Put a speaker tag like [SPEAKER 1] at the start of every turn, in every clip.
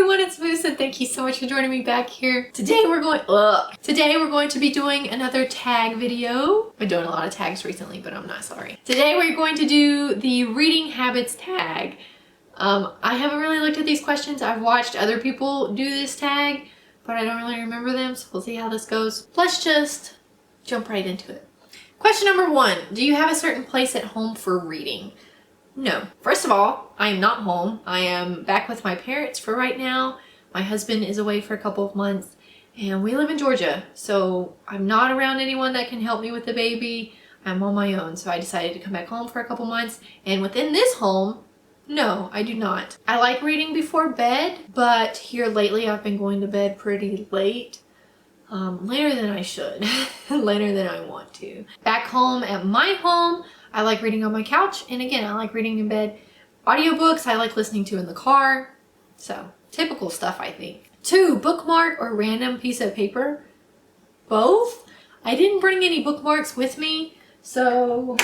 [SPEAKER 1] everyone, it's Moose and thank you so much for joining me back here. Today we're going to be doing another tag video. I've been doing a lot of tags recently, but I'm not sorry. Today we're going to do the reading habits tag. I haven't really looked at these questions. I've watched other people do this tag, but I don't really remember them, so we'll see how this goes. Let's just jump right into it. Question number 1, do you have a certain place at home for reading? No. First of all, I am not home. I am back with my parents for right now. My husband is away for a couple of months and we live in Georgia. So I'm not around anyone that can help me with the baby. I'm on my own. So I decided to come back home for a couple months. And within this home, no, I do not. I like reading before bed, but here lately I've been going to bed pretty late. Later than I should, later than I want to. Back home at my home, I like reading on my couch, and again, I like reading in bed. Audiobooks, I like listening to in the car. So, typical stuff, I think. 2, bookmark or random piece of paper? Both. I didn't bring any bookmarks with me, so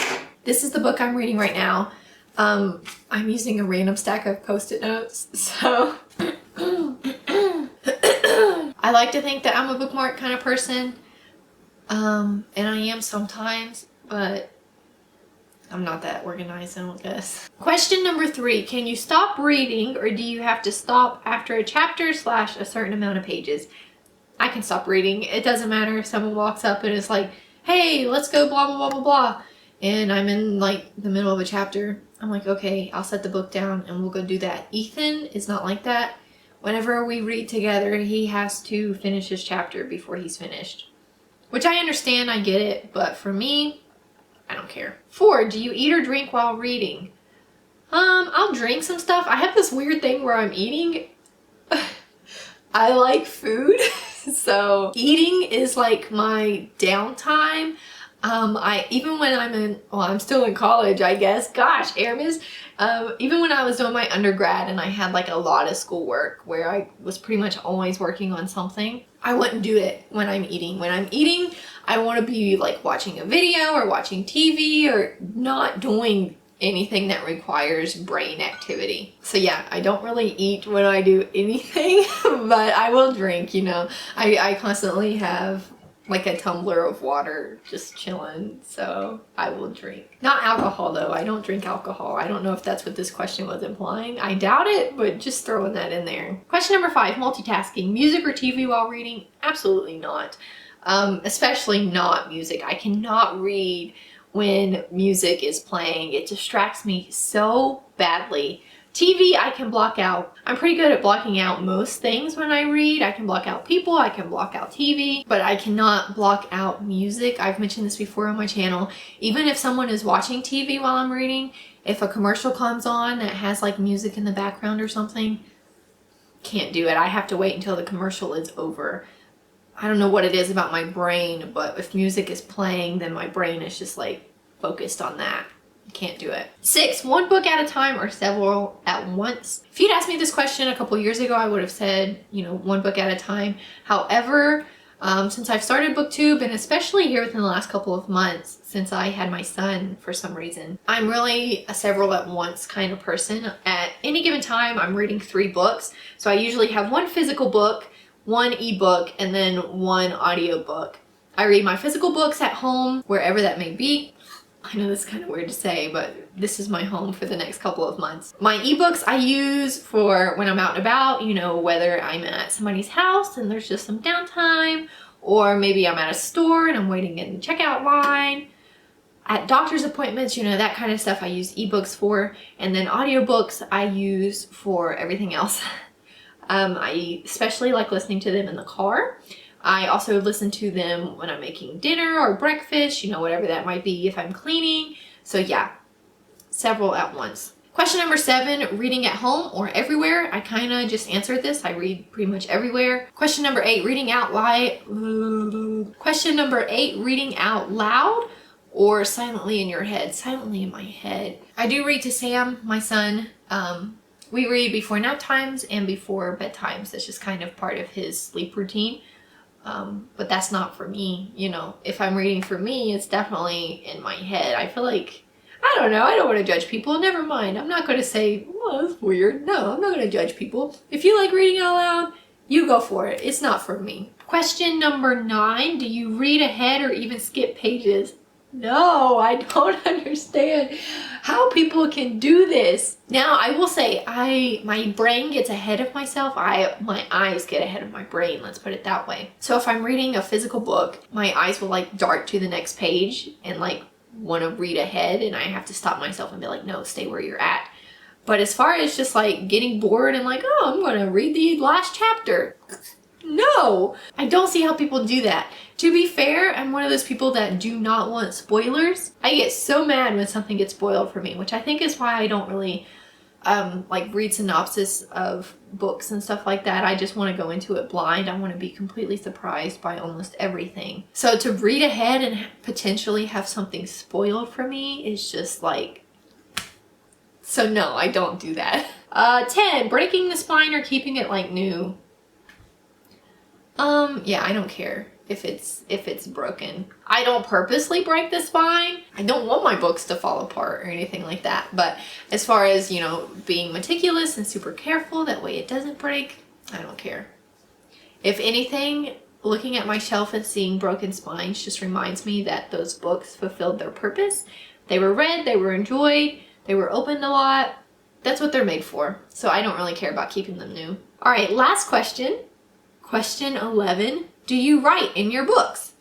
[SPEAKER 1] this is the book I'm reading right now. I'm using a random stack of Post-it notes, so I like to think that I'm a bookmark kind of person, and I am sometimes, but I'm not that organized, I don't guess. Question number 3, can you stop reading or do you have to stop after a chapter / a certain amount of pages? I can stop reading. It doesn't matter if someone walks up and is like, hey, let's go blah, blah, blah, blah, blah. And I'm in like the middle of a chapter. I'm like, okay, I'll set the book down and we'll go do that. Ethan is not like that. Whenever we read together, he has to finish his chapter before he's finished. Which I understand, I get it, but for me, I don't care. 4, do you eat or drink while reading? I'll drink some stuff. I have this weird thing where I'm eating. I like food, so eating is like my downtime. Even when I'm still in college, I guess. Gosh, Aramis. Even when I was doing my undergrad and I had like a lot of schoolwork where I was pretty much always working on something, I wouldn't do it when I'm eating. When I'm eating, I want to be like watching a video or watching TV or not doing anything that requires brain activity. So yeah, I don't really eat when I do anything, but I will drink, you know. I constantly have like a tumbler of water just chilling, so I will drink. Not alcohol though, I don't drink alcohol. I don't know if that's what this question was implying. I doubt it, but just throwing that in there. Question number 5, multitasking. Music or TV while reading? Absolutely not. Especially not music. I cannot read when music is playing. It distracts me so badly. TV I can block out. I'm pretty good at blocking out most things when I read. I can block out people, I can block out TV, but I cannot block out music. I've mentioned this before on my channel. Even if someone is watching TV while I'm reading, if a commercial comes on that has like music in the background or something, can't do it. I have to wait until the commercial is over. I don't know what it is about my brain, but if music is playing, then my brain is just like focused on that. Can't do it. 6, one book at a time or several at once? If you'd asked me this question a couple years ago, I would have said, you know, one book at a time. However, since I've started BookTube, and especially here within the last couple of months, since I had my son for some reason, I'm really a several at once kind of person. At any given time, I'm reading 3 books. So I usually have 1 physical book, 1 ebook, and then 1 audiobook. I read my physical books at home, wherever that may be. I know this is kind of weird to say, but this is my home for the next couple of months. My ebooks I use for when I'm out and about, you know, whether I'm at somebody's house and there's just some downtime, or maybe I'm at a store and I'm waiting in the checkout line. At doctor's appointments, you know, that kind of stuff I use ebooks for. And then audiobooks I use for everything else. I especially like listening to them in the car. I also listen to them when I'm making dinner or breakfast, you know, whatever that might be if I'm cleaning. So yeah, several at once. Question number 7, reading at home or everywhere? I kind of just answered this. I read pretty much everywhere. Question number 8, reading out loud. Question number 8, reading out loud or silently in your head? Silently in my head. I do read to Sam, my son. We read before nap times and before bedtimes. That's just kind of part of his sleep routine. But that's not for me, you know. If I'm reading for me, it's definitely in my head. I feel like, I I don't know. I don't want to judge people. Never mind. I'm not going to say, well, that's weird. No, I'm not going to judge people. If you like reading out loud, you go for it. It's not for me. Question number 9. Do you read ahead or even skip pages? No, I don't understand how people can do this. Now, I will say, my brain gets ahead of myself. My eyes get ahead of my brain, let's put it that way. So if I'm reading a physical book, my eyes will like dart to the next page and like want to read ahead, and I have to stop myself and be like, no, stay where you're at. But as far as just like getting bored and like, oh, I'm going to read the last chapter. No, I don't see how people do that. To be fair, I'm one of those people that do not want spoilers. I get so mad when something gets spoiled for me, which I think is why I don't really like read synopsis of books and stuff like that. I just want to go into it blind. I want to be completely surprised by almost everything. So to read ahead and potentially have something spoiled for me is just like, so no, I don't do that. 10, breaking the spine or keeping it like new. Yeah, I don't care if it's broken. I don't purposely break the spine. I don't want my books to fall apart or anything like that. But as far as, you know, being meticulous and super careful, that way it doesn't break, I don't care. If anything, looking at my shelf and seeing broken spines just reminds me that those books fulfilled their purpose. They were read, they were enjoyed, they were opened a lot. That's what they're made for. So I don't really care about keeping them new. All right, last question. Question 11, do you write in your books?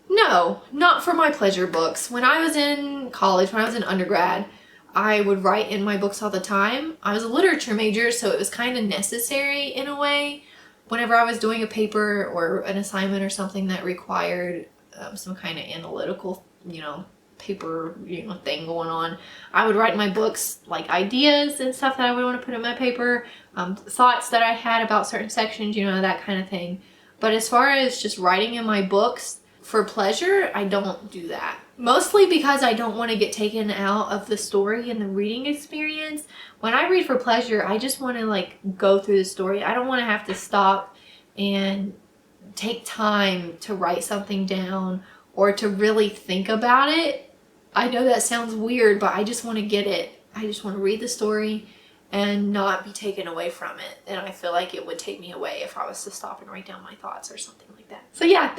[SPEAKER 1] No, not for my pleasure books. When I was in college, when I was in undergrad, I would write in my books all the time. I was a literature major, so it was kind of necessary in a way. Whenever I was doing a paper or an assignment or something that required some kind of analytical, you know, paper, you know, thing going on, I would write in my books like ideas and stuff that I would want to put in my paper, thoughts that I had about certain sections, you know, that kind of thing. But as far as just writing in my books for pleasure, I don't do that. Mostly because I don't want to get taken out of the story and the reading experience. When I read for pleasure, I just want to like go through the story. I don't want to have to stop and take time to write something down or to really think about it. I know that sounds weird, but I just want to get it. I just want to read the story and not be taken away from it. And I feel like it would take me away if I was to stop and write down my thoughts or something like that. So yeah,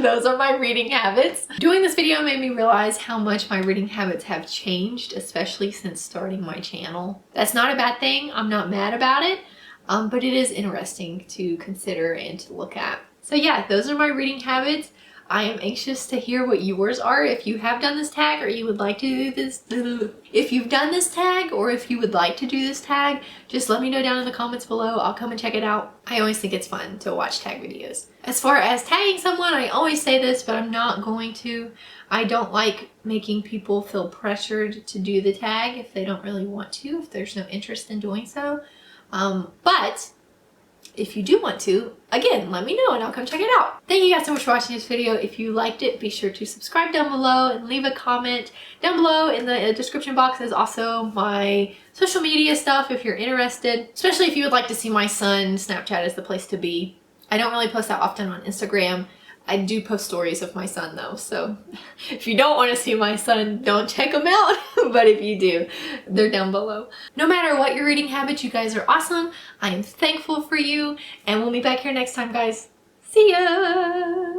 [SPEAKER 1] those are my reading habits. Doing this video made me realize how much my reading habits have changed, especially since starting my channel. That's not a bad thing. I'm not mad about it, but it is interesting to consider and to look at. So yeah, those are my reading habits. I am anxious to hear what yours are. If you have done this tag or you would like to do this, if you've done this tag or if you would like to do this tag, just let me know down in the comments below. I'll come and check it out. I always think it's fun to watch tag videos. As far as tagging someone, I always say this, but I'm not going to. I don't like making people feel pressured to do the tag if they don't really want to, if there's no interest in doing so. But if you do want to, again, let me know and I'll come check it out. Thank you guys so much for watching this video. If you liked it, be sure to subscribe down below and leave a comment down below. In the description box is also my social media stuff if you're interested, especially if you would like to see my son. Snapchat is the place to be. I don't really post that often on Instagram. I do post stories of my son though, so if you don't want to see my son, don't check them out. But if you do, they're down below. No matter what your reading habits, you guys are awesome. I am thankful for you, and we'll be back here next time, guys. See ya!